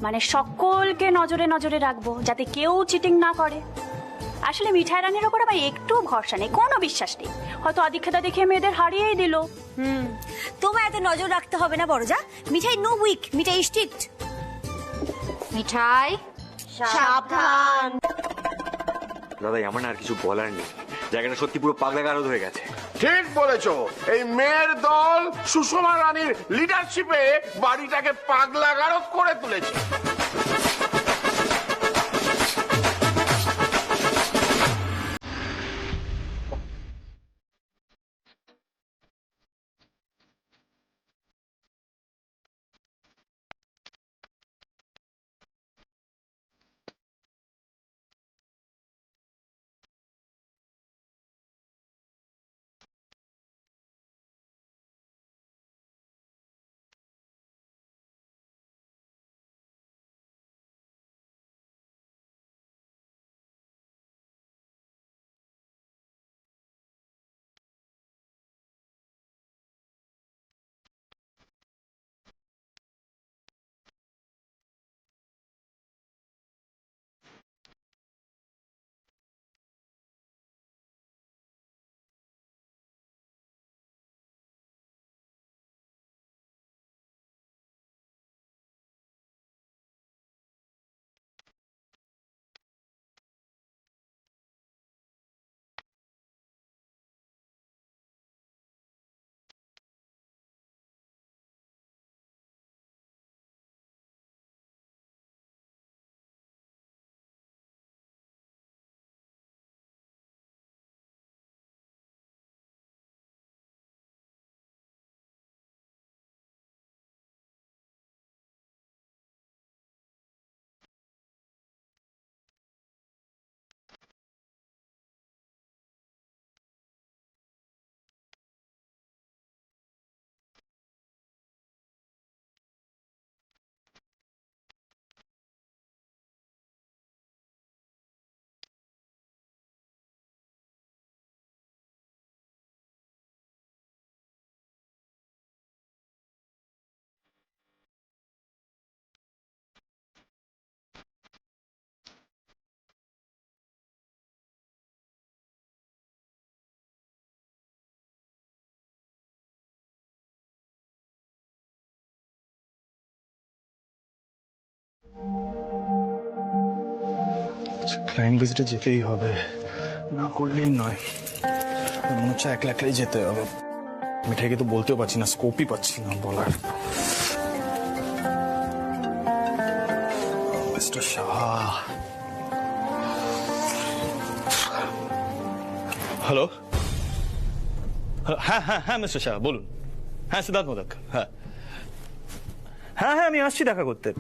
মানে সকলকে নজরে নজরে রাখবো যাতে কেউ চিটিং না করে। আসলে মিঠাই রানীর ওপর আমার একটু ভরসা নেই, কোনো বিশ্বাস নেই। হয়তো আদিক্ষেতা দেখে মেয়েদের হারিয়েই দিল। তোমায় এত নজর রাখতে হবে না বড়জা। মিঠাই নো উইক, মিঠাই স্ট্রিক্ট। মিঠাই সাবধান। দাদা আমার না আর কিছু বলার নেই, জায়গাটা সত্যি পুরো পাগলা গারদ হয়ে গেছে। ঠিক বলেছো, এই মেয়ের দল সুষমা রানীর লিডারশিপে বাড়িটাকে পাগলা গারদ করে তুলেছে। ক্লায়েন্ট ভিজিটে যেতেই হবে, না করলেই নয়। মনে হচ্ছে একলা একলাই যেতে হবে। মিঠাইকে তো বলতেও পারছি না, স্কোপই পাচ্ছি না বলার। মিস্টার শাহ। হ্যালো, হ্যাঁ হ্যাঁ হ্যাঁ মিস্টার শাহ বলুন। হ্যাঁ সিদ্ধার্থ মোদক। হ্যাঁ হ্যাঁ হ্যাঁ আমি আসছি দেখা করতে।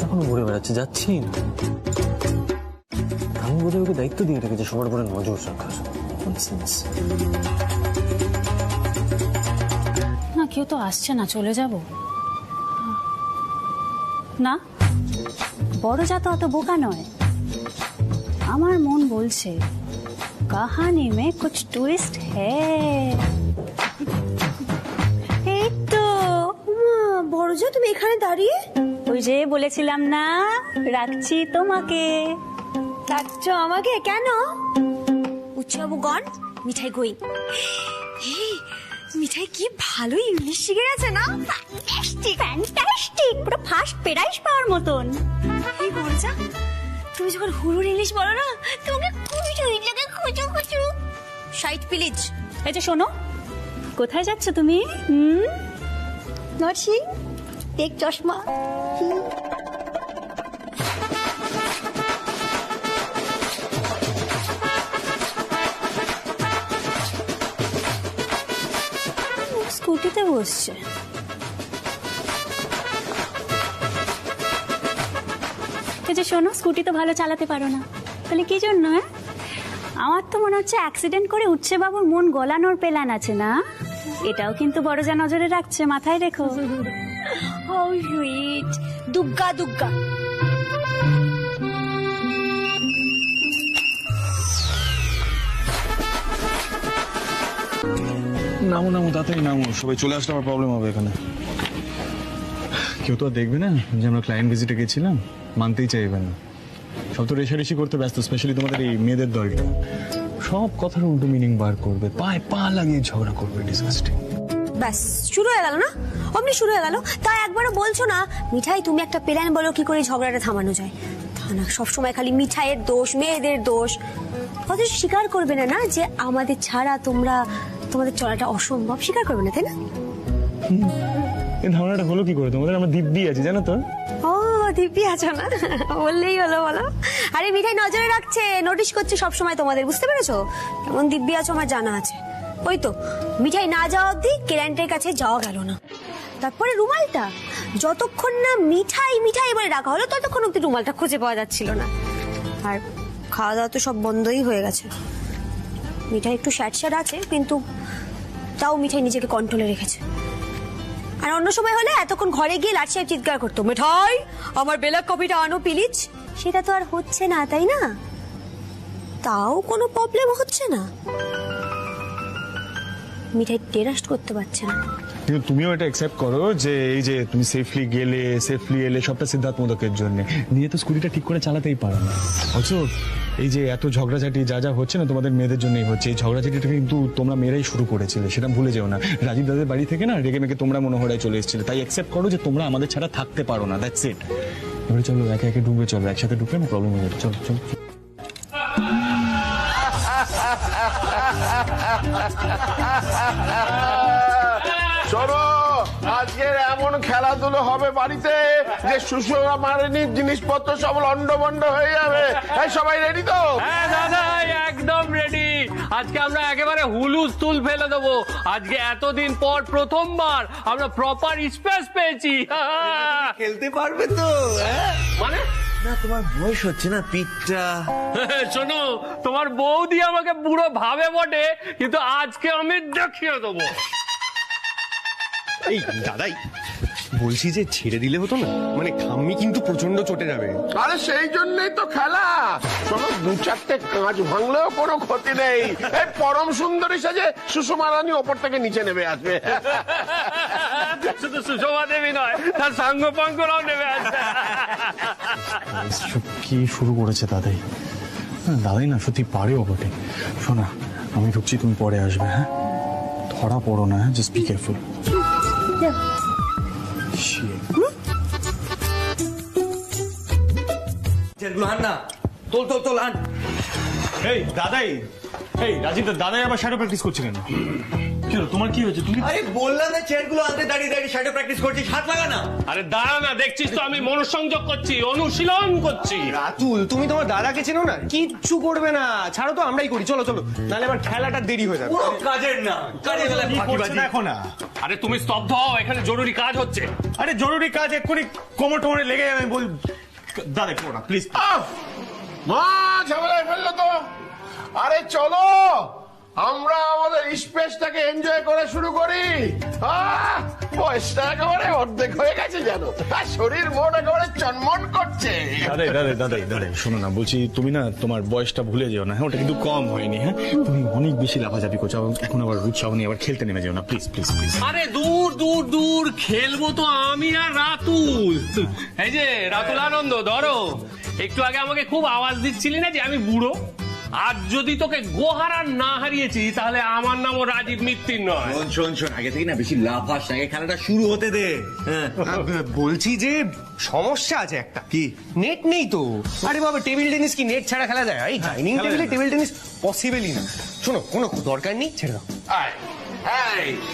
এখনো ঘুরে বেড়াচ্ছে, যাচ্ছি না। আমি বোধহয় ওকে দায়িত্ব দিয়ে রেখেছি সবার উপরে নজর রাখার। না কেউ তো আসছে না, চলে যাব না। বড় যা তো অত বোকা নয়। আমার মন বলছে কাহানি মে কুছ টুইস্ট হ্যায়। এই তো বড় যা তুমি এখানে দাঁড়িয়ে ওই যে বলেছিলাম না রাখছি তোমাকে। ডাকছো আমাকে কেন? উচ্চবাবু গন, মিঠাই গোয়িং। মিঠাই কি ভালো ইংলিশ শিখে গেছে না? ফ্যান্টাস্টিক ফ্যান্টাস্টিক, পুরো ফার্স্ট প্রাইজ পাওয়ার মতন। এই বড় যা, তুমি যখন হুড়ুর ইংলিশ বলো না, তোমাকে খুবই সুইট লাগে। খুঁজো খুঁজো সাইট প্লিজ। এই যে শোনো, কোথায় যাচ্ছ তুমি? নার্সিং এক চশমা। স্কুটিতে বসছে। এই যে শোনো, স্কুটি তো ভালো চালাতে পারো না, তাহলে কি জন্য? আমার তো মনে হচ্ছে অ্যাক্সিডেন্ট করে উচ্ছে বাবুর মন গলানোর প্ল্যান আছে না? এটাও কিন্তু বড় যা নজরে রাখছে, মাথায় রেখো। How sweet. দুগ্গা দুগ্গা। নামো নামো, তাড়াতাড়ি নামো, সবাই চলে আসলে আমার প্রবলেম হবে এখানে। কেউ তো আর দেখবে না যে আমরা ক্লায়েন্ট ভিজিটে গেছিলাম, মানতেই চাইবে না। সব তো রেশারেশি করতে ব্যস্ত, স্পেশালি তোমাদের এই মেয়েদের দলটা। সব কথার উল্টো মিনিং বার করবে, পায়ে পা লাগিয়ে ঝগড়া করবে, ডিসগাস্টিং। ব্যাস শুরু হয়ে গেল না? অমনি শুরু হয়ে গেল। তাই একবারও বলছো না মিঠাই তুমি একটা প্ল্যান বলো কি করে ঝগড়াটা থামানো যায়। তা না, সবসময় খালি মিঠাইয়ের দোষ, মেয়েদের দোষ। অথচ স্বীকার করবে না যে আমাদের ছাড়া তোমাদের চলাটা অসম্ভব। স্বীকার করবে না, তাই না? এই ধারণাটা হলো কি করে তোমাদের? আমার দিব্যি আছে জানো তো। ও দিব্যি আছো না, বললেই হলো। বলো। আরে মিঠাই নজরে রাখছে, নোটিশ করছে সবসময় তোমাদের, বুঝতে পেরেছো? কেমন দিব্যি আছো আমার জানা আছে। ওই তো মিঠাই না যাওয়া অব্দি ক্লায়েন্টের কাছে যাওয়া গেল না। তারপরে রুমালটা যতক্ষণ না মিঠাই মিঠাই বলে ডাকা হলো ততক্ষণ অব্দি রুমালটা খুঁজে পাওয়া যাচ্ছিল না। আর খাওয়া দাওয়া তো সব বন্ধই হয়ে গেছে। মিঠাই একটু স্যাট আছে, কিন্তু তাও মিঠাই নিজেকে কন্ট্রোলে রেখেছে। আর অন্য সময় হলে এতক্ষণ ঘরে গিয়ে লাট সাহেব চিৎকার করতো, মিঠাই আমার বেলাক কফিটা আনো প্লিজ। সেটা তো আর হচ্ছে না, তাই না? তাও কোনো প্রবলেম হচ্ছে না, মিঠাই টেরাস্ট করতে পারছে না। কিন্তু তুমিও এটা অ্যাকসেপ্ট করো যে এই যে তুমি সেফলি গেলে, সেফলি এলে, সবটা সিদ্ধার্থ মোদকের জন্য। নিয়ে তো স্কুটিটা ঠিক করে চালাতেই পারো না। অথচ এই যে এত ঝগড়াঝাটি যা যা হচ্ছে না, তোমাদের মেয়েদের জন্যই হচ্ছে। এই ঝগড়াঝাটিটা কিন্তু তোমরা মেয়েরাই শুরু করেছিলে, সেটা ভুলে যেও না। রাজীব দাদের বাড়ি থেকে না রেগে মেগে তোমরা মনোহরায় চলে এসেছিলে। তাই অ্যাকসেপ্ট করো যে তোমরা আমাদের ছাড়া থাকতে পারো না, দ্যাটস ইট। এবারে চলো একে একে ডুবে চলো, একসাথে ঢুকলে না প্রবলেম হয়ে যাবে। চলো চলো। শোনো, আজকের এমন খেলাধুলো হবে বাড়িতে যে সুষমা মারানির জিনিসপত্র সব লন্ডভন্ড হয়ে যাবে। এই সবাই রেডি তো? হ্যাঁ দাদা, একদম রেডি। আজকে আমরা একেবারে হুলুস তুল ফেলে দেবো। আজকে এতদিন পর প্রথমবার আমরা প্রপার স্পেস পেয়েছি। খেলতে পারবে তো? মানে না, তোমার বয়স হচ্ছে না, পিঠটা। শোনো, তোমার বৌদি আমাকে বুড়ো ভাবে বটে, কিন্তু আজকে আমি দেখিয়ে দেবো। এই দাদাই বলছি যে ছেড়ে দিলে হতো না, মানে ঠাম্মি কিন্তু প্রচন্ড চটে যাবে। আরে সেই জন্যই তো খেলা। শোনো, দু চারটে কাঁচ ভাঙলেও কোনো ক্ষতি নেই। এই পরম সুন্দরী সাজে সুষমা রানী ওপর থেকে নিচে নেমে আসবে। শুধু সুষমা দেবী নয়, তার সাঙ্গ পাঙ্গরাও নেমে আসবে। কি শুরু করেছে দাদাই? দাদাই না সত্যি পারেও বটে। শোনা, আমি ঢুকছি, তুমি পরে আসবে। হ্যাঁ, ধরা পড়ো না, জাস্ট বি কেয়ারফুল। আন। এই দাদাই, এই রাজীব দাদাই আবার শ্যাডো প্র্যাকটিস করছে কেন? কি হলো, তোমার কি হয়েছে? তুমি আরে বললাম না চেয়ারগুলো আনতে, দাঁড়িয়ে দাঁড়িয়ে শ্যাডো প্র্যাকটিস করছিস, হাত লাগা না। আরে দাঁড়া না, দেখছিস তো আমি মনোসংযোগ করছি, অনুশীলন করছি। রাতুল, তুমি তোমার দাদাকে চেনো না? কিচ্ছু করবে না, ছাড়ো তো, আমরাই করি। চলো চলো, নাহলে আবার খেলাটা দেরি হয়ে যাবে। কাজের না, কাজে গেলে ফাঁকিবাজি। দেখো না, আরে তুমি স্তব্ধ হও, এখানে জরুরি কাজ হচ্ছে। আরে জরুরি কাজ, এক্ষুনি কোমর টোমরে লেগে যাবে। বল দাদা, করো না প্লিজ। মা ঝামেলায় ফেললো তো। আরে চলো, আমরা আমাদের স্পেসটাকে এনজয় করে শুরু করি। বয়সটা একেবারে অর্ধেক হয়ে গেছে যেন, আর শরীর মন একেবারে চনমন করছে। দাদাই শোনো না, বলছি তুমি না তোমার বয়সটা ভুলে যেও না, হ্যাঁ? ওটা কিন্তু কম হয়নি, হ্যাঁ? তুমি অনেক বেশি লাফাঝাপি করছো, এখন আবার উৎসাহ নিয়ে আবার খেলতে নেমে যেও না, প্লিজ প্লিজ প্লিজ। আরে দূর দূর দূর, খেলবো তো আমি আর রাতুল। এই যে রাতুল আনন্দ, ধরো একটু আগে আমাকে খুব আওয়াজ দিচ্ছিলি না যে আমি বুড়ো? আজ যদি তোকে গোহারার না হারিয়েছি তাহলে আমার নামও রাজীব মিত্তির নয়। শোন আগে থেকে না বেশি লাফাস, আগে খেলাটা শুরু হতে দে। বলছি যে সমস্যা আছে একটা। কি? নেট নেই তো। আরে বাবা, টেবিল টেনিস কি নেট ছাড়া খেলা যায়? এই ডাইনিং টেবিলে টেবিল টেনিস পসিবলই না। শোনো, কোনো দরকার নেই, ছেড়ে দাও।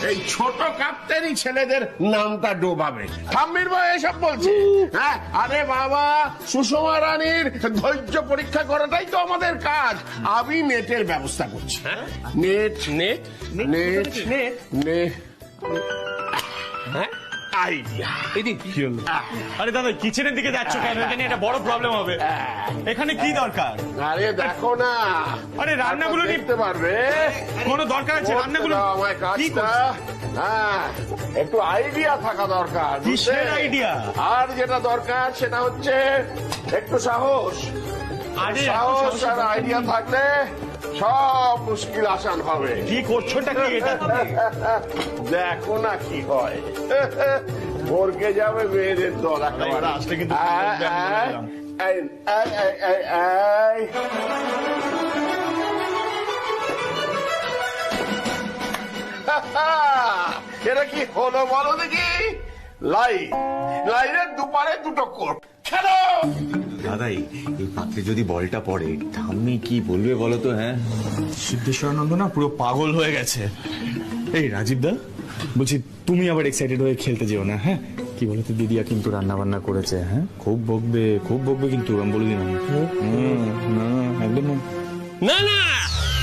এই ছোট কাপ্তেরই ছেলেদের নামটা ডোবাবে। ঠাম্মির ভাই এসব বলছে? হ্যাঁ, আরে বাবা, সুষমা রানীর ধৈর্য পরীক্ষা করাটাই তো আমাদের কাজ। আমি নেটের ব্যবস্থা করছি। Net net net net net idea. কি হলো? আরে দাদা, কিচেনের দিকে যাচ্ছ কেন? এখানে একটা বড় প্রবলেম হবে। এখানে কি দরকার? আরে দেখো না, আরে রান্নাগুলো দেখতে পারবে। কোনো দরকার আছে? রান্নাগুলো আমার কাজটা, হ্যাঁ, একটু আইডিয়া থাকা দরকার। কিসের আইডিয়া? আর যেটা দরকার সেটা হচ্ছে একটু সাহস। আরে সাহস আর আইডিয়া থাকলে সব মুশকিল আসান হবে। কি করছোটা কি এটা? দেখো না কি হয়। ভরকে যাবে মেয়েদের দল একেবারে। আসলে কিন্তু এটা কি হলো বলো দেখি? লাইনের দুপারে দুটো কোট খেলো। দাদাই, এই পাত্রে যদি বলটা পড়ে ঠাম্মি কি বলবে বলো তো? হ্যাঁ, সিদ্ধেশ্বরানন্দ না পুরো পাগল হয়ে গেছে। এই রাজীব দা, বলছি তুমি আবার এক্সাইটেড হয়ে খেলতে যেও না, হ্যাঁ? কি বলতো, দিদিয়া কিন্তু রান্না বান্না করেছে, হ্যাঁ? খুব বকবে কিন্তু, আমি বলে দিলাম। না একদম না না,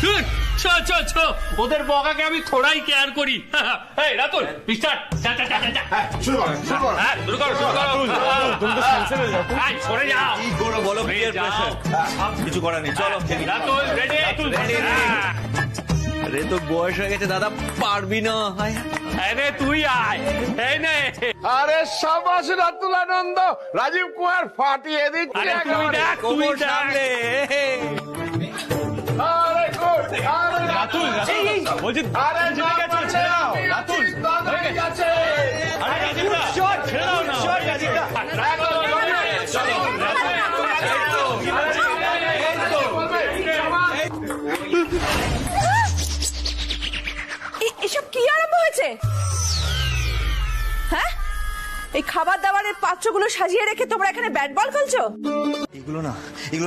ছ ওদের বকাকে আমি থোড়াই কেয়ার করি। এই রাতুল, স্টার্ট। শুরু করো, শুরু করো। হ্যাঁ, শুরু করো। এই, সরে যাও। কি করো বলো? হয়ে যাও। কিছু করার নেই, চলো। রাতুল রেডি? আরে তোর বয়স হয়ে গেছে দাদা, পারবি না। আরে তুই আয়, এই নে। আরে সাবাস রাতুল আনন্দ, রাজীব কুমার ফাটিয়ে দিচ্ছে আরে তুই একেবারে। দেখ, তুই সামনে। আরে গুড, আরে রাতুল, বলছি আরে ছেড়ে দাও রাতুল। আরে রাজীব দা, ছেড়ে দাও না। রাজীব দা, এসব কি আরম্ভ হয়েছে? হ্যাঁ, এই খাবার দাবারের পাত্রগুলো সাজিয়ে রেখে তোমরা এখানে ব্যাট বল খেলছো? এগুলো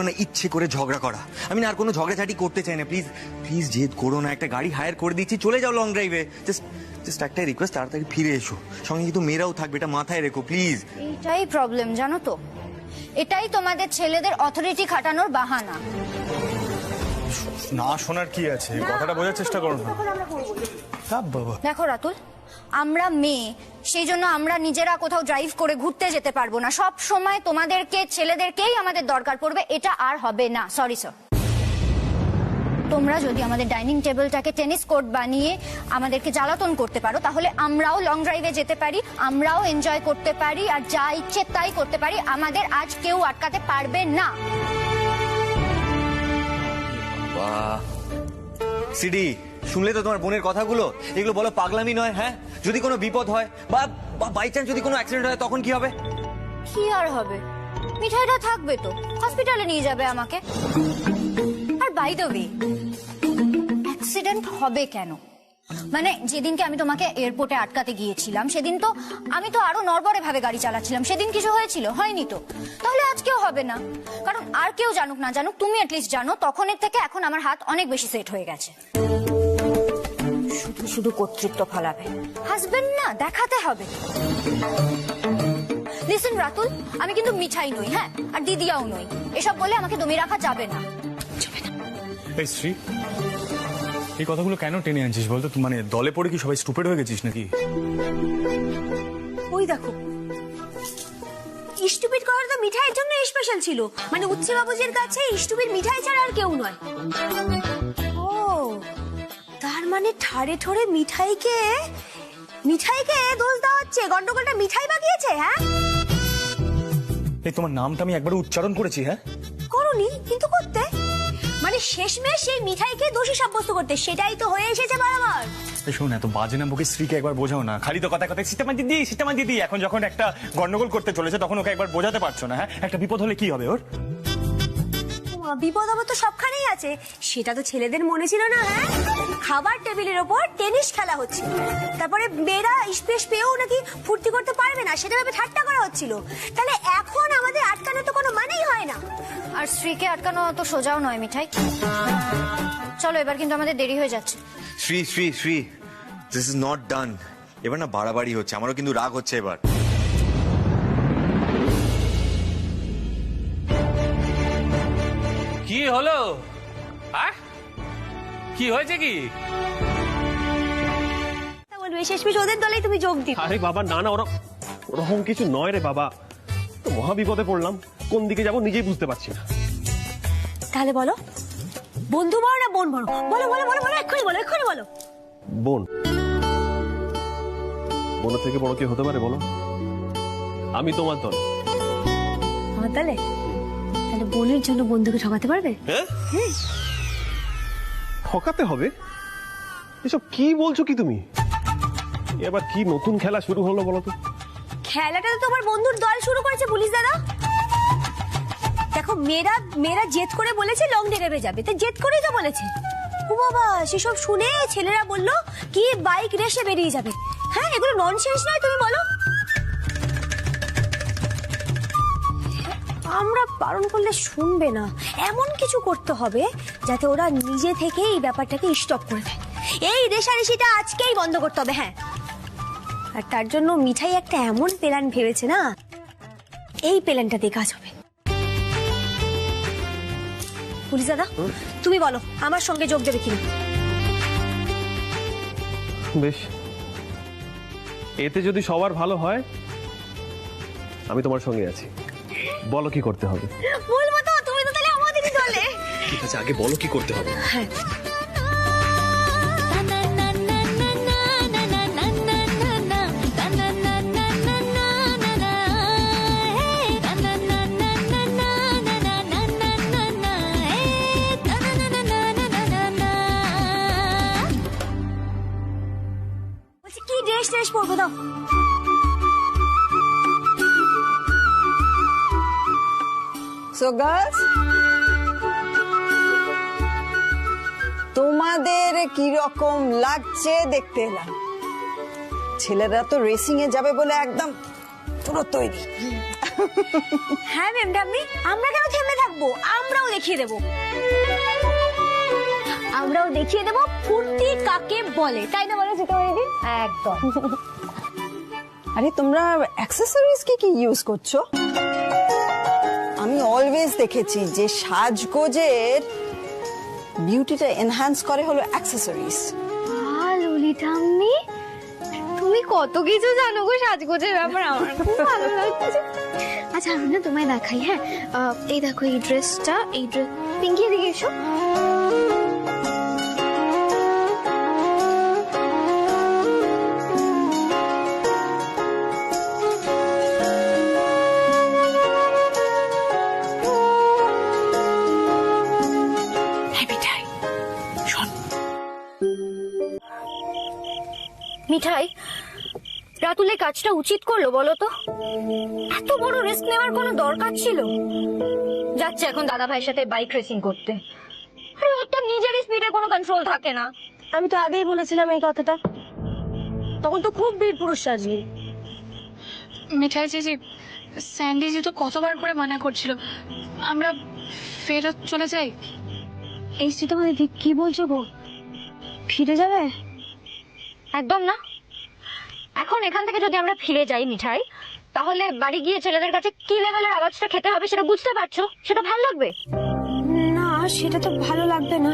না ইচ্ছে করে ঝগড়া করা। আমি না আর কোনো ঝগড়াঝাটি করতে চাই না। প্লিজ জেদ করো না, একটা গাড়ি হায়ার করে দিচ্ছি, চলে যাও লং ড্রাইভে। জাস্ট একটাই রিকোয়েস্ট, তাড়াতাড়ি ফিরে এসো। সঙ্গে কিন্তু মেয়েরাও থাকবে, এটা মাথায় রেখো প্লিজ। এইটাই প্রবলেম, জানো তো? এটাই তোমাদের ছেলেদের অথরিটি খাটানোর বাহানা। না শোনার কি আছে, কথাটা বোঝার চেষ্টা করো না। বাবা, দেখো রাতুল, আমরা মেয়ে, সেই জন্য আমরা নিজেরা কোথাও ড্রাইভ করে ঘুরতে যেতে পারবো না। সব সময় তোমাদেরকে ছেলেদেরকেই আমাদের দরকার পড়বে, এটা আর হবে না। Sorry sir. তোমরা যদি আমাদের ডাইনিং টেবিলটাকে টেনিস কোর্ট বানিয়ে আমাদেরকে জ্বালাতন করতে পারো, তাহলে আমরাও লং ড্রাইভে যেতে পারি, আমরাও এনজয় করতে পারি, আর যা ইচ্ছে তাই করতে পারি। আমাদের আজ কেউ আটকাতে পারবে না। সিডি, শুনলে তো তোমার বোনের কথাগুলো? এগুলো বলো পাগলামি নয়? হ্যাঁ, যদি কোনো বিপদ হয় বা বাই চান্স যদি কোনো অ্যাক্সিডেন্ট হয় তখন কি হবে? কি আর হবে, মিঠাইটা থাকবে তো, হসপিটালে নিয়ে যাবে আমাকে। আর বাই দ্য ওয়ে, অ্যাক্সিডেন্ট হবে কেন? মানে যেদিনকে আমি তোমাকে এয়ারপোর্টে আটকাতে গিয়েছিলাম, সেদিন তো আমি তো আরো নড়বড়ে ভাবে গাড়ি চালাচ্ছিলাম। সেদিন কিছু হয়েছিল? হয়নি তো। তাহলে আজকেও হবে না। কারণ আর কেউ জানুক না জানুক, তুমি অ্যাটলিস্ট জানো, তখনের থেকে এখন আমার হাত অনেক বেশি সেট হয়ে গেছে। শুধু শুধু কর্তৃত্ব ফলাবে, হাজবেন্ড না দেখাতে হবে। লিসেন রাতুল, আমি কিন্তু মিঠাই নই, হ্যাঁ, আর দিদিয়াও নই। এসব বলে আমাকে দমিয়ে রাখা যাবে না। এই শ্রী, এই কথাগুলো কেন টেনে আনছিস বলতো? মানে দলে পড়ে কি সবাই স্টুপিড হয়ে গেছিস নাকি? ওই দেখো, স্টুপিড করার তো মিঠাইয়ের জন্য স্পেশাল ছিল। মানে উচ্ছে বাবুজির কাছে স্টুপিড মিঠাই ছাড়া আর কেউ নয়। ও মানে ঠাড়ে ঠোরে মিঠাইকে দোষ দেওয়া হচ্ছে, গন্ডগোলটা মিঠাই বাগিয়েছে। হ্যাঁ, এই তোমার নামটা আমি একবার উচ্চারণ করেছি, হ্যাঁ? করুনি কিন্তু করতে, মানে শেষমেশ সেই মিঠাইকে দোষী সাব্যস্ত করতে, সেটাই তো হয়ে এসেছে বারবার। এই শোন, এত বাজে না বকে স্ত্রীকে একবার বোঝাও না, খালি তো কথায় কথায় সিস্টেমা দিদি। এখন যখন একটা গন্ডগোল করতে চলেছে তখন ওকে একবার বোঝাতে পারছো না, হ্যাঁ? একটা বিপদ হলে কি হবে ওর? বিপদ আবার তো সবখানেই আছে, সেটা তো ছেলেদের মনে ছিল না। হ্যাঁ, খাবার টেবিলের ওপর টেনিস খেলা হচ্ছে, তারপরে মেয়েরা স্পেস পেয়েও নাকি ফুর্তি করতে পারবে না, সেটা ভেবে ঠাট্টা করা হচ্ছিল। তাহলে এখন আমাদের আটকানো তো কোনো মানেই হয় না। আর স্ত্রীকে আটকানো তো সোজাও নয় মিঠাই। চলো, এবার কিন্তু আমাদের দেরি হয়ে যাচ্ছে। Shri this is not done. এবার না বাড়াবাড়ি হচ্ছে, আমারও কিন্তু রাগ হচ্ছে এবার। কি হলো? কি হয়েছে কি? শেষমেশ ওদের দলেই তুমি যোগ দিও। আরে বাবা না না, ওরকম কিছু নয় রে বাবা, তো মহা বিপদে পড়লাম, কোন দিকে যাব নিজেই বুঝতে পারছি না। তাহলে বলো, বন্ধু বড় না বোন বড়? বলো বলো বলো বলো, এক্ষুনি বলো। বোন। বোনের থেকে বড় কে হতে পারে বলো? আমি তোমার দল। আমার দলে? তাহলে বোনের জন্য বন্ধুকে ঠকাতে পারবে? হ্যাঁ, ঠকাতে হবে? এসব কি বলছো কি তুমি? এবার কি নতুন খেলা শুরু হলো বলো তো? খেলাটা তো তোমার বন্ধুর দল শুরু করেছে পুলিশ দাদা। দেখো, মেয়েরা জেদ করে বলেছে লং ড্রাইভে যাবে, তো জেদ করেই তো বলেছে। ও বাবা, সেসব শুনে ছেলেরা বললো কি বাইক রেসে বেরিয়ে যাবে। হ্যাঁ, এগুলো ননসেন্স নয়, তুমি বলো। আমরা বারণ করলে শুনবে না, এমন কিছু করতে হবে যাতে ওরা নিজে থেকে এই ব্যাপারটাকে স্টপ করে দেয়। এই রেশারেশিটা আজকেই বন্ধ করতে হবে। হ্যাঁ, আর তার জন্য মিঠাই একটা এমন প্ল্যান ভেবেছে না, এই প্ল্যানটা দিয়ে কাজ হবে। পুলিশ দাদা, তুমি বলো আমার সঙ্গে যোগ দেবে কিনা? বেশ, এতে যদি সবার ভালো হয় আমি তোমার সঙ্গে আছি। বলো কি করতে হবে? বলবো তো, তুমি তো তাহলে আমাদেরই দলে। ঠিক আছে, আগে বলো কি করতে হবে। হ্যাঁ, বলছি কি ড্রেস পরবো দাও। সো গার্লস, তোমাদের কি রকম লাগছে দেখতে এলাম। ছেলেরা তো রেসিং এ যাবে বলে একদম পুরো তৈরি। হ্যাঁ ম্যাম ডাম্মি, আমরা কেন থেমে থাকবো? আমরাও দেখিয়ে দেবো ফুর্তি কাকে বলে, তাই না বলো যেটা দিদি? একদম। আরে তোমরা অ্যাক্সেসরিজ কি ইউজ করছো? আমি অলওয়েজ দেখেছি যে সাজগোজের বিউটিটা এনহ্যান্স করে হলো অ্যাক্সেসরিজ। ললিতাম্মি, তুমি কত কিছু জানো গো সাজগোজের ব্যাপার, আমার খুব ভালো লাগছে। আচ্ছা, আমি না তোমায় দেখাই। হ্যাঁ, এই দেখো এই ড্রেসটা, এই ড্রেস। পিঙ্কি এদিকে এসো। মিঠাই, রাতুল এই কাজটা উচিত করলো বলো তো? এত বড় রিস্ক নেওয়ার কোনো দরকার ছিল? যাচ্ছে এখন দাদা ভাইয়ের সাথে বাইক রেসিং করতে। আরে ওর তো নিজের স্পিডে কোনো কন্ট্রোল থাকে না। আমি তো আগেই বলেছিলাম এই কথাটা, তখন তো খুব বীর পুরুষ সাজলি। মিঠাই জি, স্যান্ডি জি তো কতবার করে মানা করছিল, আমরা ফেরত চলে যাই। এই তো মানে কি বলছো গো? ফিরে যাবে? একদম না। এখন এখান থেকে যদি আমরা ফিরে যাই মিঠাই, তাহলে বাড়ি গিয়ে ছেলেদের কাছে কি লেভেলের আওয়াজটা খেতে হবে সেটা বুঝতে পারছো? সেটা ভালো লাগবে না? সেটা তো ভালো লাগবে না,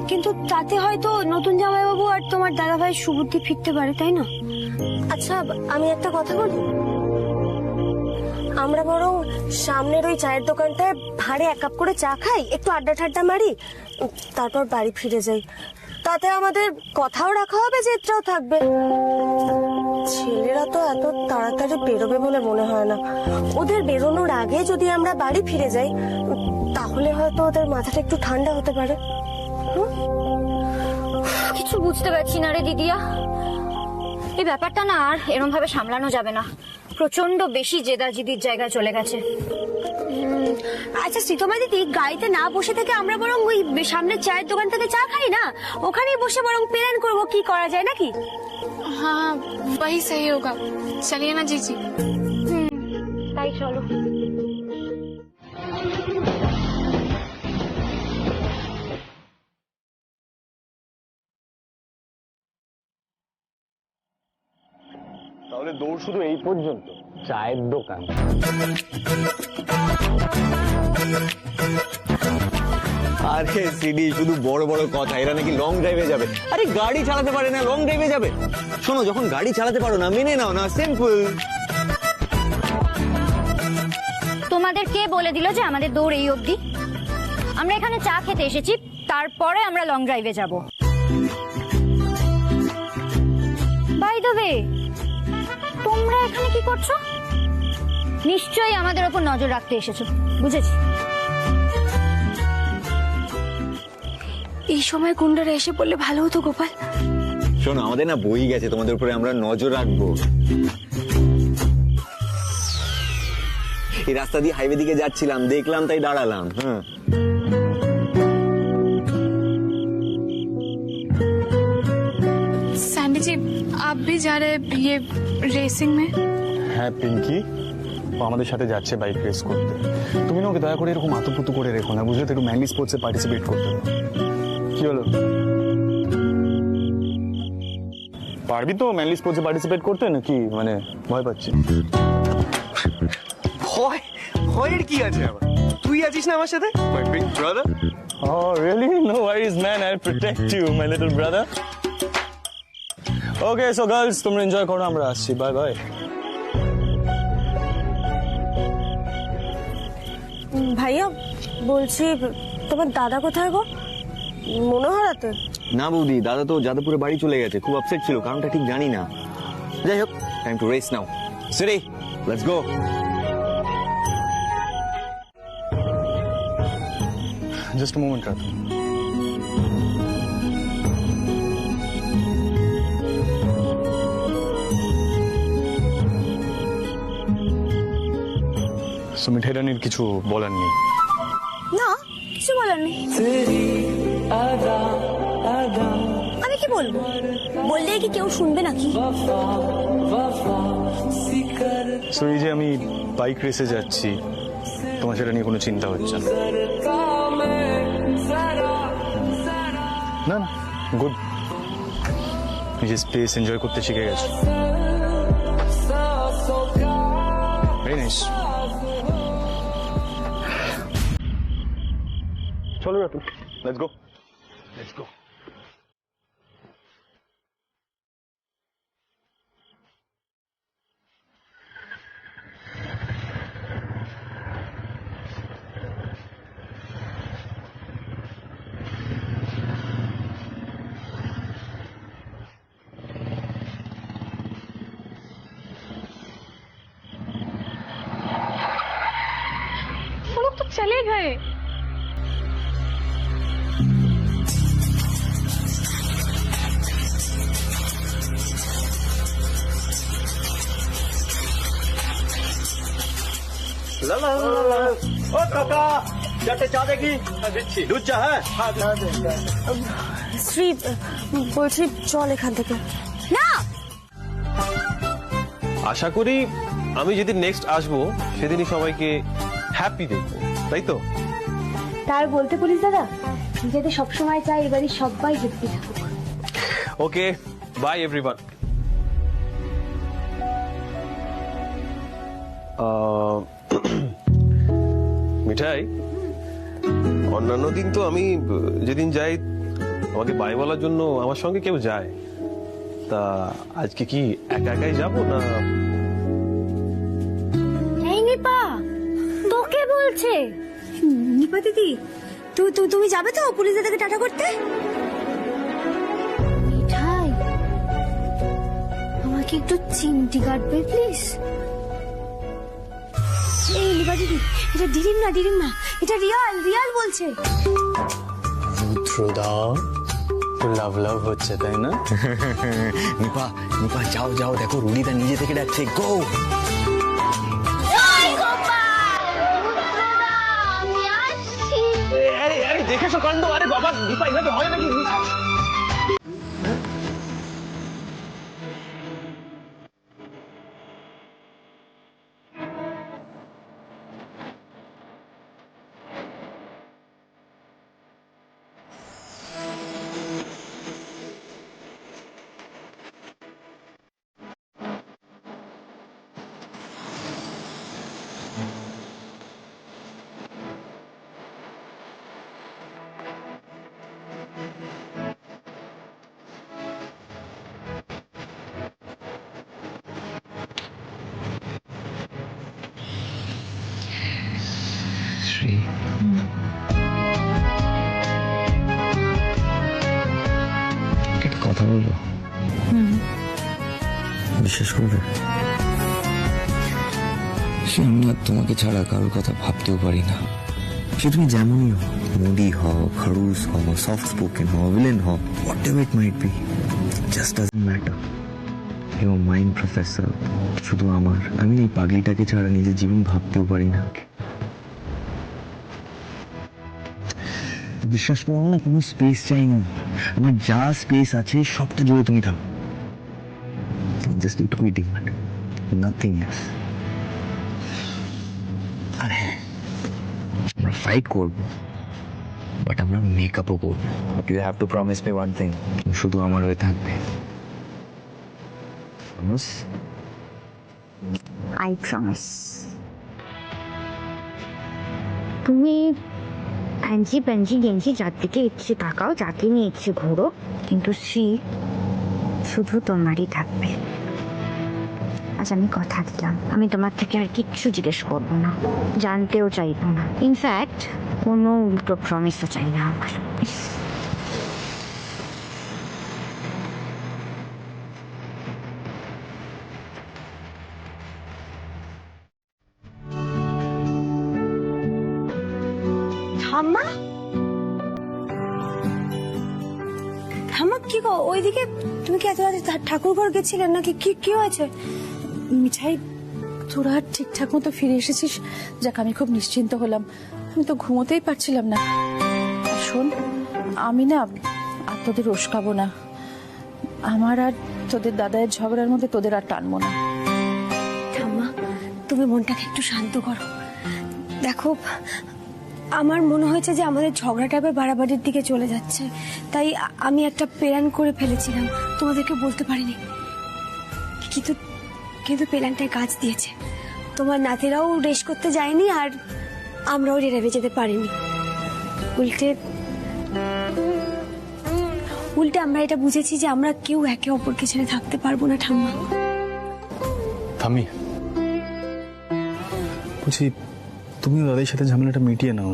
কিন্তু তাতে হয়তো নতুন জামাইবাবু আর তোমার দাদা ভাই সুবুদ্ধি ফিরতে পারে, তাই না? আচ্ছা, আমি একটা কথা বলি, আমরা বরং সামনের ওই চায়ের দোকানটায় ভাড়ে 1 কাপ করে চা খাই, একটু আড্ডা ঠাড্ডা মারি, তারপর বাড়ি ফিরে যাই। তাতে আমাদের কথাও রাখা হবে, জেদটাও থাকবে। ছেলেরা তো এত তাড়াতাড়ি বেরোবে বলে মনে হয় না। ওদের বেরোনোর আগে যদি আমরা বাড়ি ফিরে যাই তাহলে হয়তো ওদের মাথাটা একটু ঠান্ডা হতে পারে। কিছু বুঝতে পারছি না রে দিদিয়া, এই ব্যাপারটা না আর এরকম ভাবে সামলানো যাবে না। প্রচন্ড বেশি জেদাজিদির জায়গায় চলে গেছে। আচ্ছা শ্রীতমা দিদি, গাড়িতে না বসে থেকে আমরা বরং ওই সামনের চায়ের দোকান থেকে চা খাই না, ওখানেই বসে বরং প্ল্যান করবো কি করা যায় নাকি? हाँ वही सही होगा, चलिए ना जीजी। তাই চলো। তাহলে দৌড় শুধু এই পর্যন্ত, চায়ের দোকান। আরে সিডি, শুধু বড় বড় কথা। এরা নাকি লং ড্রাইভে যাবে। আরে গাড়ি চালাতে পারে না, লং ড্রাইভে যাবে? শোনো, যখন গাড়ি চালাতে পারো না মেনে নাও না, সিম্পল। তোমাদের কে বলে দিল যে আমাদের দৌড় এই অবধি? আমরা এখানে চা খেতে এসেছি, তারপরে আমরা লং ড্রাইভে যাব। বাই দ্য ওয়ে, তোমরা এখানে কি করছো? নিশ্চয়ই আমাদের ওপর নজর রাখতে এসেছো, বুঝেছি। এই সময় গুন্ডারা এসে পড়লে ভালো হতো গোপাল। শোনো, আমাদের না বই গেছে তোমাদের উপরে আমরা নজর রাখবো। এই রাস্তা দিয়ে হাইওয়ে দিকে যাচ্ছিলাম, দেখলাম তাই দাঁড়ালাম। হ্যাঁ, सैंडी जी आप भी जा रहे हैं ये रेसिंग में? হ্যাঁ পিঙ্কি, ও আমাদের সাথে যাচ্ছে বাইক রেস করতে। তুমি না ওকে দয়া করে এরকম আতুপুতু করে রেখো না, বুঝলে তো? একটু ম্যানলি স্পোর্টসে পার্টিসিপেট করতে হবে। কি হলো, পারবি তো ম্যানলি স্পোর্টসে পার্টিসিপেট করতে নাকি মানে ভয় পাচ্ছি? ভয় ভয়ের কি আছে আবার? তুই আছিস না আমার সাথে, মাই big brother. Oh really? No worries man, I'll protect you my little brother. Okay so girls, তোমরা এনজয় করো, আমরা আসছি। Bye bye. ভাইয়া বলছি, তোমার দাদা কোথায় গো? মনোহরাতে? না বৌদি, দাদা তো যাদবপুরে বাড়ি চলে গেছে। খুব আপসেট ছিল, কারণটা ঠিক জানি না। যাই হোক, time to race now. CD, let's go. Just a moment, Ratu. So, মিঠাই রানীর কিছু বলার নেই? না, কিছু বলার নেই। আমি কি বলবো? বললে কি কেউ শুনবে নাকি? So, এই যে আমি বাইক রেসে যাচ্ছি, তোমার সেটা নিয়ে কোনো চিন্তা হচ্ছে না? না না, গুড। নিজের স্পেস এনজয় করতে শিখে গেছো। Very nice. চলো Ratu, let's go. Let's go. वो लोग तो चले गए। ও কাকা, চারটে চা দেখি। দিচ্ছি। দুধ চা? হ্যাঁ শ্রী, বলছি চল এখান থেকে। না, আশা করি আমি যেদিন নেক্সট আসবো সেদিনই সবাইকে হ্যাপি দেখবো, তাই তো? তার বলতে পুলিশ দাদা, যাতে সবসময় চাই এবারই সবাই হ্যাপি থাকুক। ওকে, বাই এভরিওয়ান। মিঠাই, অন্যান্য দিন তো আমি যেদিন যাই আমাকে বাই বলার জন্য আমার সঙ্গে কেউ যায়, তা আজকে কি একা একাই যাবো না? এই নিপা, তোকে বলছে। নিপা দিদি, তুমি যাবে তো পুলিশ দাদাকে টাটা করতে? কি একটু চিমটি কাটবে প্লিজ? এই লিবা দিদি, এটা ডিরিম না, এটা রিয়াল বলছে। রুদ্রদা লাভ লাভ হচ্ছে তাই না? নিপা নিপা যাও যাও, দেখো রুলিদা নিজে থেকে ডাকছে, গো। দেখেছো কাণ্ড? আরে বাবা, দীপা এভাবে হয় নাকি? শ্রী, একটা কথা বলবো? বিশ্বাস করবে? সে আমি না তোমাকে ছাড়া কারোর কথা ভাবতেও পারি না। সে তুমি যেমনই হও, মুডি হও, খড়ুস হও, সফট স্পোকেন হও, ভিলেন হও, whatever it might be, just doesn't matter. You are mind professor. শুধু আমি এই পাগলিটাকে ছাড়া নিজের জীবন ভাবতেও পারি না। বিশ্বাস করো না, কোনো স্পেস চাই না। আমার যা স্পেস আছে সবটা জুড়ে তুমি থাকো। জাস্ট একটু মিটিং, নাথিং এলস। আর হ্যাঁ, আমরা ফাইট করবো, বাট আমরা মেকআপও করবো। You have to promise me one thing, শুধু আমার হয়ে থাকবে। প্রমিস? I promise. তুমি ফ্যান্সি প্যান্সি গেঞ্জি যার দিকে ইচ্ছে তাকাও, যাকে নিয়ে ইচ্ছে ঘোরো, কিন্তু শুধু তোমারই থাকবে। আজ আমি কথা দিলাম, আমি তোমার থেকে আর কিচ্ছু জিজ্ঞেস করবো না, জানতেও চাইবো না। ইনফ্যাক্ট কোনো উল্টো প্রমিসও চাই না আমার। ঠাম্মা কি গো ওইদিকে? তুমি কি এত রাতে ঠাকুর ঘর গেছিলেন নাকি? কি হয়েছে? মিঠাই, তোরা ঠিকঠাক মতো ফিরে এসেছিস, যাক আমি খুব নিশ্চিন্ত হলাম। আমি তো ঘুমোতেই পারছিলাম না। আর শোন, আমি না আর তোদের রোষকাবো না। আমার আর তোদের দাদায়ের ঝগড়ার মধ্যে তোদের আর টানবো না। ঠাম্মা, তুমি মনটাকে একটু শান্ত করো। দেখো, আমার মনে হয়েছে যে আমাদের ঝগড়াটা আবার বাড়াবাড়ির দিকে চলে যাচ্ছে, তাই আমি একটা প্ল্যান করে ফেলেছিলাম, তোমাদেরকে বলতে পারিনি। কিন্তু প্ল্যানটায় কাজ দিয়েছে। তোমার নাতিরাও রেস করতে যায়নি, আর আমরাও রেরাবে যেতে পারিনি। উল্টে আমরা এটা বুঝেছি যে আমরা কেউ একে অপরকে ছেড়ে থাকতে পারবো না। ঠাম্মা, থামি, বুঝি তুমিও দাদার সাথে ঝামেলাটা মিটিয়ে নাও।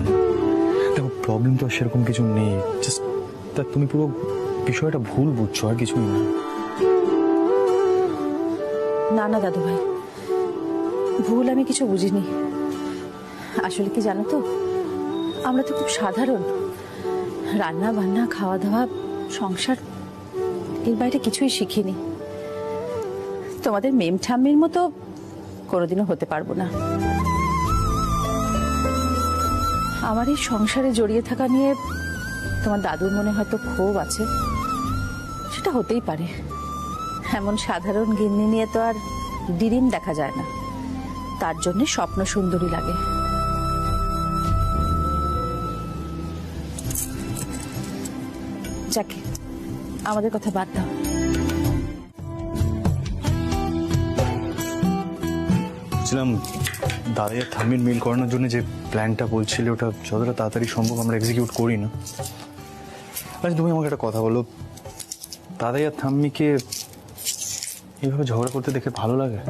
দেখো, প্রবলেম তো সেরকম কিছু নেই, জাস্ট তুমি পুরো বিষয়টা ভুল বুঝছো, আর কিছুই না। না দাদু ভাই, ভুল আমি কিছু বুঝিনি। আসলে কি জানো তো, আমরা তো খুব সাধারণ, রান্না বান্না, খাওয়া দাওয়া, সংসার, এর বাইরে কিছুই শিখিনি। তোমাদের মেম ঠাম্মির মতো কোনোদিনও হতে পারবো না। আমার এই সংসারে জড়িয়ে থাকা নিয়ে তোমার দাদুর মনে হয়তো ক্ষোভ আছে, সেটা হতেই পারে। এমন সাধারণ গিন্নি নিয়ে তো আর ডিরিম দেখা যায় না, তার জন্য স্বপ্ন সুন্দরী লাগে। যাকে আমাদের কথা বাদ দাও। বলছিলাম, দাদাই আর থাম্মির মিল করানোর জন্য যে প্ল্যানটা বলছিলে, ওটা যতটা তাড়াতাড়ি সম্ভব আমরা এক্সিকিউট করি না। আচ্ছা, তুমি আমাকে একটা কথা বলো, দাদাই আর থাম্মিকে এইভাবে ঝগড়া করতে দেখে ভালো লাগে?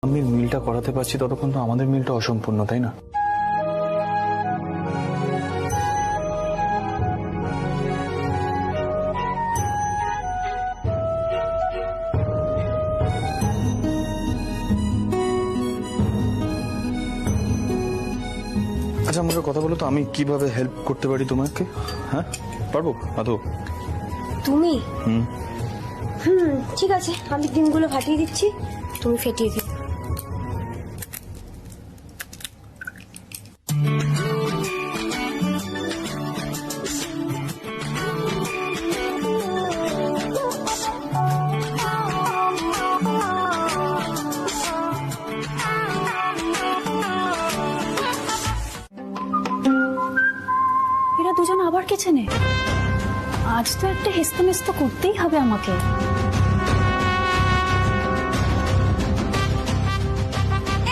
থাম্মির মিলটা মিলটা করাতে পারছি ততক্ষণ তো আমাদের মিলটা অসম্পূর্ণ, তাই না? আচ্ছা আমাকে কথা বলো তো, আমি কিভাবে হেল্প করতে পারি তোমাকে? হ্যাঁ পারবো আদৌ? তুমি হুম ঠিক আছে, আমি ডিমগুলো ফাটিয়ে দিচ্ছি, তুমি ফেটিয়ে দিও। এরা দুজন আবার কে চেনে? আজ তো একটা হেস্তমেস্ত করতেই হবে আমাকে।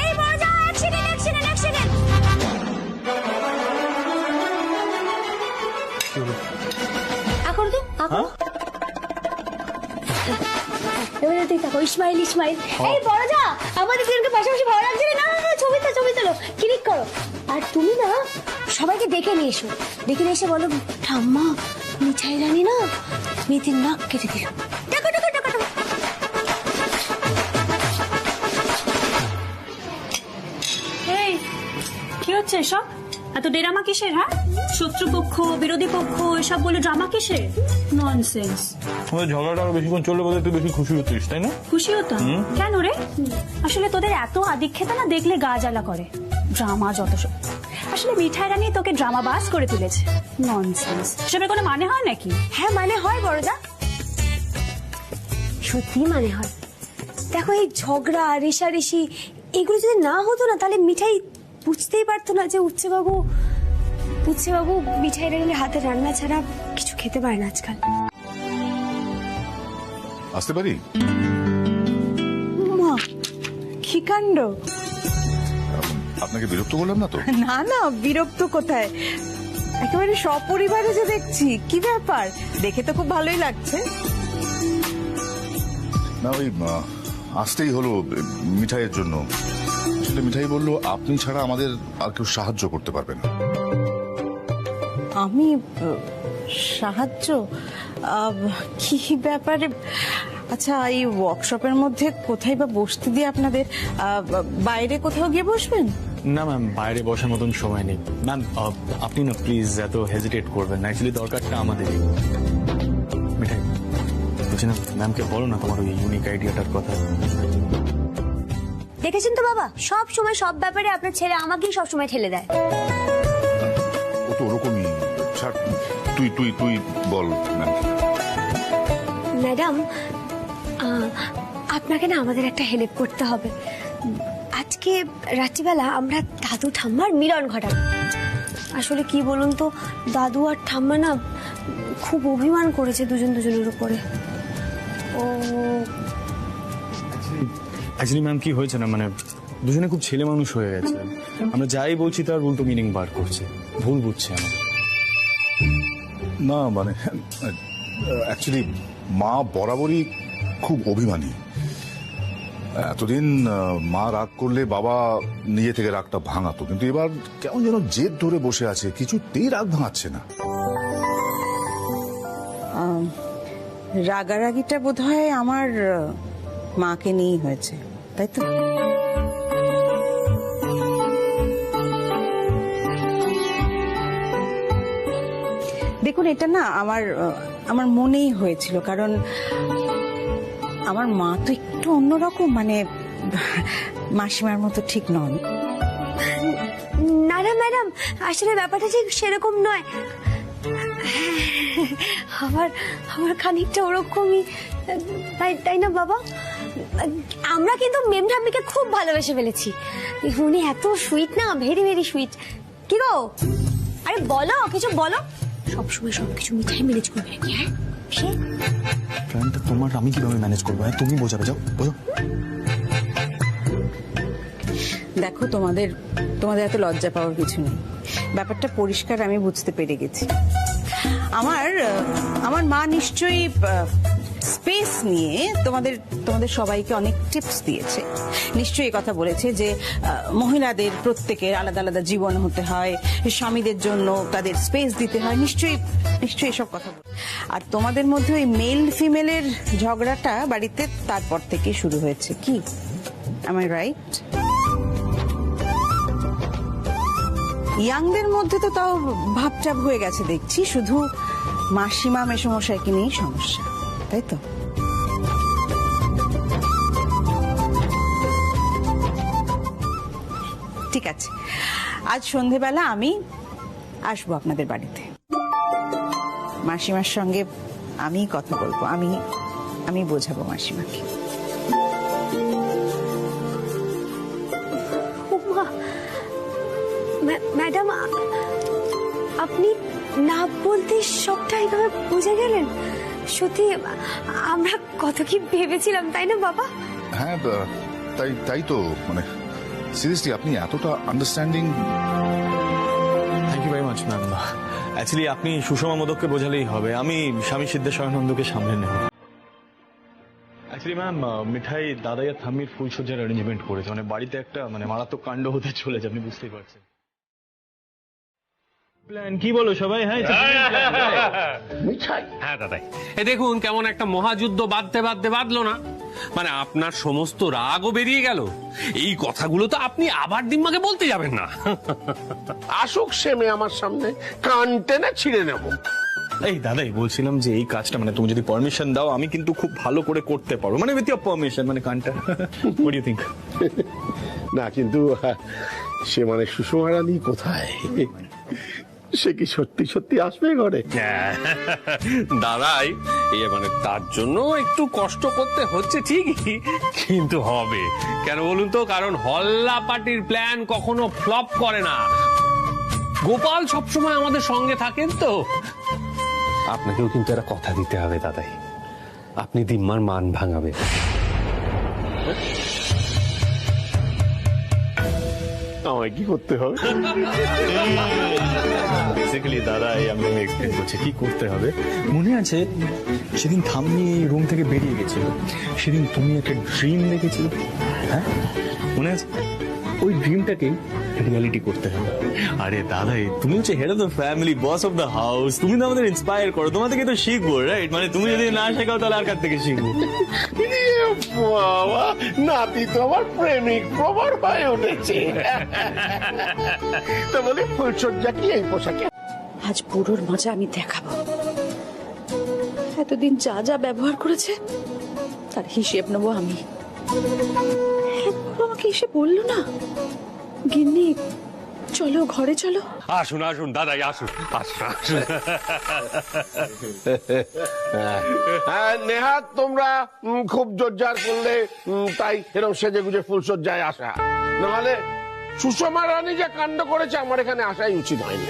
এই বড় যাও, অ্যাক্সিডেন্ট অ্যাক্সিডেন্ট অ্যাক্সিডেন্ট। আকর দে আকর। এবারে তুই তাকো, ইসমাইল ইসমাইল। এই বড় যা, আমাদের দুজনকে পাশাপাশি ভালো লাগছে না? না না, ছবি তোলো, ক্লিক করো। আর তুমি না সবাইকে ডেকে নিয়ে এসো, ডেকে নিয়ে এসে বলো ঠাম্মা মিঠাই রানী না মেয়েদের নাক কেটে দিল। ডাকো ডাকো ডাকো ডাকো। এই কি হচ্ছে এসব? এত ড্রামা কিসের? হ্যাঁ, শত্রুপক্ষ বিরোধী পক্ষ এসব বলে ড্রামা কিসের? ননসেন্স। আমাদের ঝগড়াটা আরো বেশিক্ষণ চললে বোধহয় তুই বেশি খুশি হতিস, তাই না? খুশি হতাম কেন রে? আসলে তোদের এত আদিক্ষেতা না দেখলে গা জ্বালা করে। ড্রামা যত সব। আসলে মিঠাই রানী তোকে ড্রামা বাস করে তুলেছে। ননসেন্স। সেটার কোনো মানে হয় নাকি? হ্যাঁ মানে হয় বড়দা, সত্যি মানে হয়। দেখো এই ঝগড়া রেষারেষি এগুলো যদি না হতো না তাহলে মিঠাই বুঝতেই পারতো না যে উচ্চবাবু মিঠাই রানীর হাতে রান্না ছাড়া কিছু খেতে পারে না আজকাল। আসতে পারি? মা কি কাণ্ড! আপনাকে বিরক্ত করলাম না তো? না না, বিরক্ত কোথায়, একেবারে সপরিবারে যে দেখছি। কি ব্যাপার, দেখে তো খুব ভালোই লাগছে। না ওই আসতেই হলো মিঠাইয়ের জন্য। আসলে মিঠাই বললো আপনি ছাড়া আমাদের আর কেউ সাহায্য করতে পারবে না। আমি সাহায্য? কি ব্যাপারে? আচ্ছা এই ওয়ার্কশপের মধ্যে কোথায় বা বসতে দিয়ে আপনাদের? বাইরে কোথাও গিয়ে বসবেন? না ম্যাম, বাইরে বসার মতন সময় নেই ম্যাম। আপনি না প্লিজ এত হেজিটেট করবেন না, অ্যাকচুয়ালি দরকারটা আমাদেরই। মিঠাই বলছি না, ম্যামকে বলো না তোমার ওই ইউনিক আইডিয়াটার কথা। দেখেছেন তো বাবা, সব সময় সব ব্যাপারে আপনার ছেলে আমাকেই সব সময় ঠেলে দেয়। ও তো ওরকমই। ছাড়, তুই বল ম্যাডাম, আপনাকে না আমাদের একটা হেল্প করতে হবে। আজকে রাত্রিবেলা আমরা দাদু ঠাম্মার মিলন ঘটাবো। আসলে কি বলুন তো, দাদু আর ঠাম্মা না খুব অভিমান করেছে দুজনের উপরে। ও অ্যাকচুয়ালি ম্যাম কি হয়েছে না, মানে দুজনে খুব ছেলে মানুষ হয়ে গেছে। আমরা যাই বলছি তার উল্টো মিনিং বার করছে, ভুল বুঝছে আমার। না মানে অ্যাকচুয়ালি মা বরাবরই খুব অভিমানী। এতদিন মা রাগ করলে বাবা নিজে থেকে রাগটা ভাঙাতো, কিন্তু এবার কেমন যেন জেদ ধরে বসে আছে, কিছুতেই রাগ ভাঙাচ্ছে না। রাগারাগিটা বোধহয় আমার মাকে নিয়েই হয়েছে, তাই তো? দেখুন এটা না আমার মনেই হয়েছিল, কারণ আমার মা তো একটু অন্যরকম, মানে মাসিমার মতো ঠিক নন। না না ম্যাডাম, আসলে ব্যাপারটা ঠিক সেরকম নয়। আমার খানিকটা ওরকমই, তাই না বাবা? আমরা কিন্তু মেম ঠাম্মিকে খুব ভালোবেসে ফেলেছি। উনি এত সুইট না, ভেরি ভেরি সুইট। কি গো, আরে বলো কিছু বলো। সবসময় সবকিছু মিঠাই ম্যানেজ করবে নাকি? হ্যাঁ সে প্ল্যানটা তোমার, আমি কিভাবে ম্যানেজ করবো? হ্যাঁ তুমি বোঝাবে, যাও বোঝো। দেখো তোমাদের এত লজ্জা পাওয়ার কিছু নেই, ব্যাপারটা পরিষ্কার আমি বুঝতে পেরে গেছি। আমার মা নিশ্চয়ই স্পেস নিয়ে তোমাদের তোমাদের সবাইকে অনেক টিপস দিয়েছে। নিশ্চয়ই এই কথা বলেছে যে মহিলাদের প্রত্যেকের আলাদা আলাদা জীবন হতে হয়, স্বামীদের জন্য তাদের স্পেস দিতে হয়, নিশ্চয়ই নিশ্চয়ই এসব কথা বলে। আর তোমাদের মধ্যে ওই মেল ফিমেলের ঝগড়াটা বাড়িতে তারপর থেকে শুরু হয়েছে, কি am I right? ইয়াংদের মধ্যে তো তাও ভাবটাব হয়ে গেছে দেখছি, শুধু মাসিমা মেসমশাইকে নিয়েই সমস্যা, তাই তো? ঠিক আছে, আজ সন্ধেবেলা আমি আসবো আপনাদের বাড়িতে, মাসিমার সঙ্গে আমি কথা বলবো, আমি বোঝাবো মাসিমাকে। ম্যাডাম, আপনি না বলতে সবটা এইভাবে বুঝে গেলেন? সত্যি আমরা কত কি ভেবেছিলাম, তাই না বাবা? হ্যাঁ, তাই তো, মানে সিরিয়াসলি আপনি এতটা understanding. Thank you very much ma'am. Actually আপনি সুষমা মোদককে বোঝালেই হবে, আমি স্বামী সিদ্ধেশ্বরানন্দকে সামলে নেব। অ্যাকচুয়ালি ম্যাম, মিঠাই দাদাই আর থাম্মির ফুলসজ্জার অ্যারেঞ্জমেন্ট করেছে, মানে বাড়িতে একটা মানে মারাত্মক কাণ্ড হতে চলেছে, আপনি বুঝতেই পারছেন। প্ল্যান কি বলো সবাই? হ্যাঁ মিঠাই, হ্যাঁ দাদাই, এ দেখুন কেমন একটা মহাযুদ্ধ বাঁধলো না, মানে আপনার সমস্ত রাগও বেরিয়ে গেল। এই কথাগুলো তো আপনি আবার দিম্মাকে বলতে যাবেন না। আসুক সে মেয়ে আমার সামনে, কান টেনে ছিঁড়ে নেব। এই দাদাই বলছিলাম যে এই কাজটা মানে তুমি যদি পারমিশন দাও আমি কিন্তু খুব ভালো করে করতে পারবো, মানে উইথ ইওর পারমিশন, মানে কানটা। What do you think? না কিন্তু সে মানে সুষমা রানী কোথায়? সে কি সত্যি সত্যি আসবে ঘরে? দাদাই, এ মানে তার জন্য একটু কষ্ট করতে হচ্ছে ঠিকই, কিন্তু হবে কেন বলুন তো? কারণ হল্লা পার্টির প্ল্যান কখনো ফ্লপ করে না। গোপাল সবসময় আমাদের সঙ্গে থাকেন তো। আপনাকেও কিন্তু একটা কথা দিতে হবে দাদাই, আপনি দিম্মার মান ভাঙাবে। আমায় কি করতে হবে? বেসিক্যালি দাদাই আমি এক্সপ্লেন করছি কি করতে হবে। মনে আছে সেদিন থাম্মি রুম থেকে বেরিয়ে গেছিল, সেদিন তুমি একটা ড্রিম দেখেছিলে, হ্যাঁ মনে আছে? ওই ড্রিমটাকে রিয়ালিটি করতে হবে। আরে দাদাই, তুমি হচ্ছে head of the family, boss of the house, তুমি তো আমাদের ইন্সপায়ার করো, তোমার থেকে তো শিখবো, রাইট? মানে তুমি যদি না শেখাও তাহলে আর কার থেকে শিখবো? বাবা, নাতি তো আমার প্রেমিক প্রবর হয়ে উঠেছে। তো বলি ফুলসজ্জা কি এই পোশাকে? আজ বুড়োর মজা আমি দেখাবো। এতদিন যা যা ব্যবহার করেছে তার হিসেব নেবো আমি। আমাকে এসে বললো না, গিন্নি চলো ঘরে চলো। আসুন আসুন দাদাই, আসুন আসুন আসুন। নেহাত তোমরা খুব জোরজার করলে, তাই এরকম সেজে গুজে ফুলসজ্জায় আসা, নাহলে সুষমা রানী যে কাণ্ড করেছে আমার এখানে আসাই উচিত হয়নি।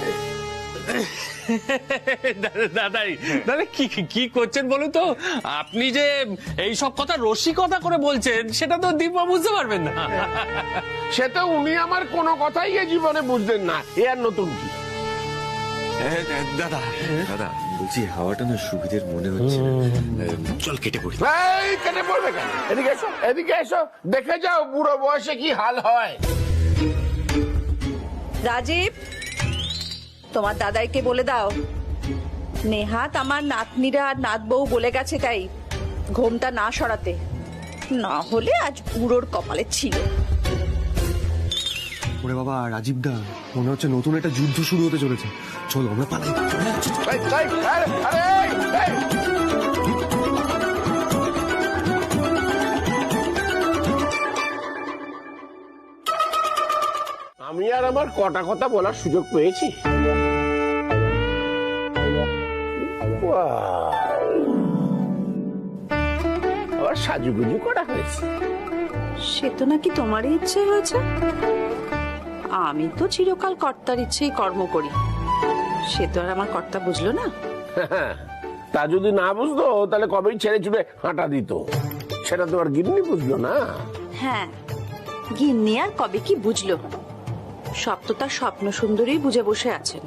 দাদাই দাদা কি করছেন বলুন তো? আপনি যে এই সব কথা রসিকতা করে বলছেন সেটা তো দীপা বুঝতে পারবেন না। সেটা উনি আমার কোনো কথাই এ জীবনে বুঝলেন না, এ আর নতুন কি? দাদা দাদা বলছি হাওয়াটা না সুবিধের মনে হচ্ছে, চল কেটে পড়ি। এই কেটে পড়বে কেন? এদিকে এসো, এদিকে এসো, দেখে যাও বুড়ো বয়সে কি হাল হয়। রাজীব, তোমার দাদাইকে বলে দাও নেহাত আমার নাতনিরা আর নাত বউ বলে গেছে, তাই ঘোমটা না সরাতে, না হলে আজ বুড়োর কপালে ছিল। ওরে বাবা রাজীব দা, মনে হচ্ছে নতুন একটা যুদ্ধ শুরু হতে চলেছে, চলো আমরা পালাই। আমি আর আমার কটা কথা বলার সুযোগ পেয়েছি। আবার সাজুগুজু করা হয়েছে। সে তো নাকি তোমারই ইচ্ছে হয়েছে, আমি তো চিরকাল কর্তার ইচ্ছেই কর্ম করি, সে তো আর আমার কর্তা বুঝলো না। তা যদি না বুঝতো তাহলে কবেই ছেড়ে ছুড়ে হাঁটা দিত, সেটা তো আর গিন্নি বুঝলো না। হ্যাঁ, গিন্নি আর কবে কি বুঝলো, সব তো তার স্বপ্ন সুন্দরী বুঝে বসে আছেন।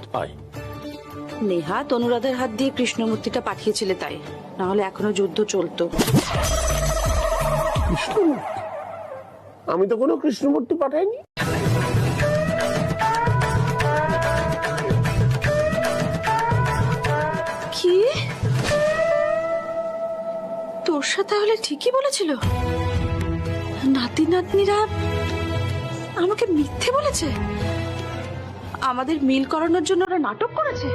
নেহাত অনুরাধের হাত দিয়ে কৃষ্ণমূর্তিটা পাঠিয়েছিলে, তাই না হলে এখনো যুদ্ধ চলতো। কৃষ্ণমূর্তি? আমি তো কোনো কৃষ্ণমূর্তি পাঠাইনি। কি তোর সাথে তাহলে ঠিকই বলেছিল? নাতি নাতনিরা আমাকে মিথ্যে বলেছে? আমাদের মিল করানোর জন্য ওরা নাটক করেছে?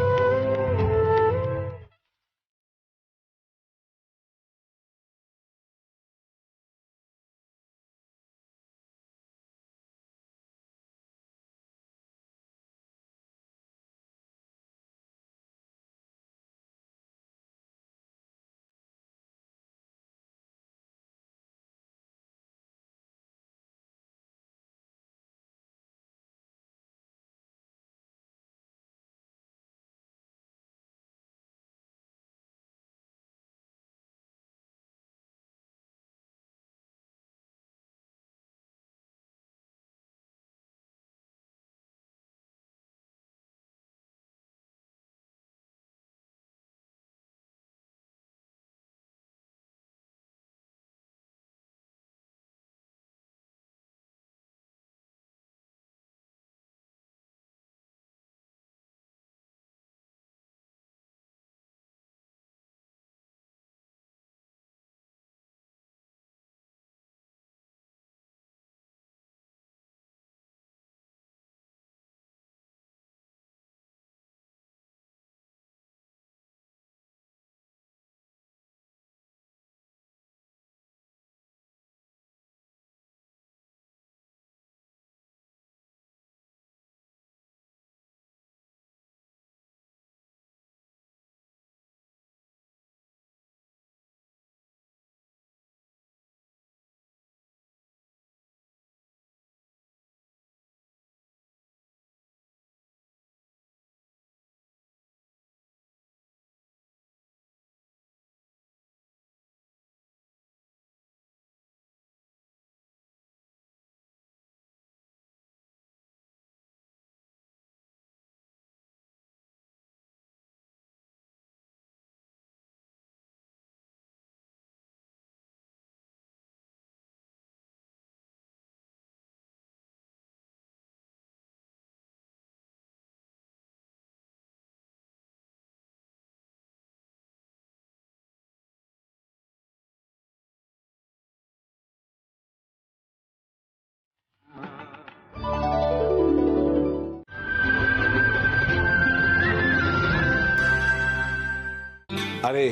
আরে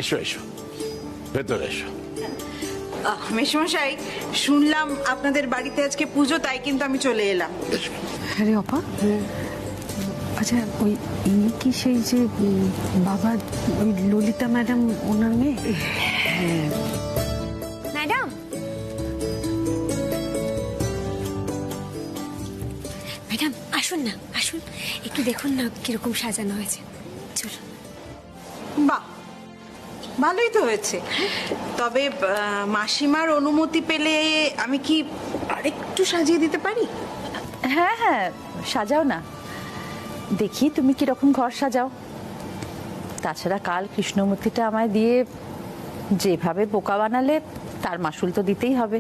এসো এসো, ভেতরে এসো। মেশমশাই, শুনলাম আপনাদের বাড়িতে আজকে পুজো, তাই কিন্তু আমি চলে এলাম। আরে অপা, আচ্ছা ওই ইনি কি সেই যে বাবা ওই ললিতা ম্যাডাম ওনার মেয়ে? ম্যাডাম, ম্যাডাম আসুন না, আসুন একটু দেখুন না কিরকম সাজানো হয়েছে। চলো। বাহ, ভালোই তো হয়েছে। তবে মাসিমার অনুমতি পেলে আমি কি আরেকটু সাজিয়ে দিতে পারি? হ্যাঁ হ্যাঁ, সাজাও না, দেখি তুমি কিরকম ঘর সাজাও। তাছাড়া কাল কৃষ্ণমূর্তিটা আমায় দিয়ে যেভাবে বোকা বানালে তার মাসুল তো দিতেই হবে।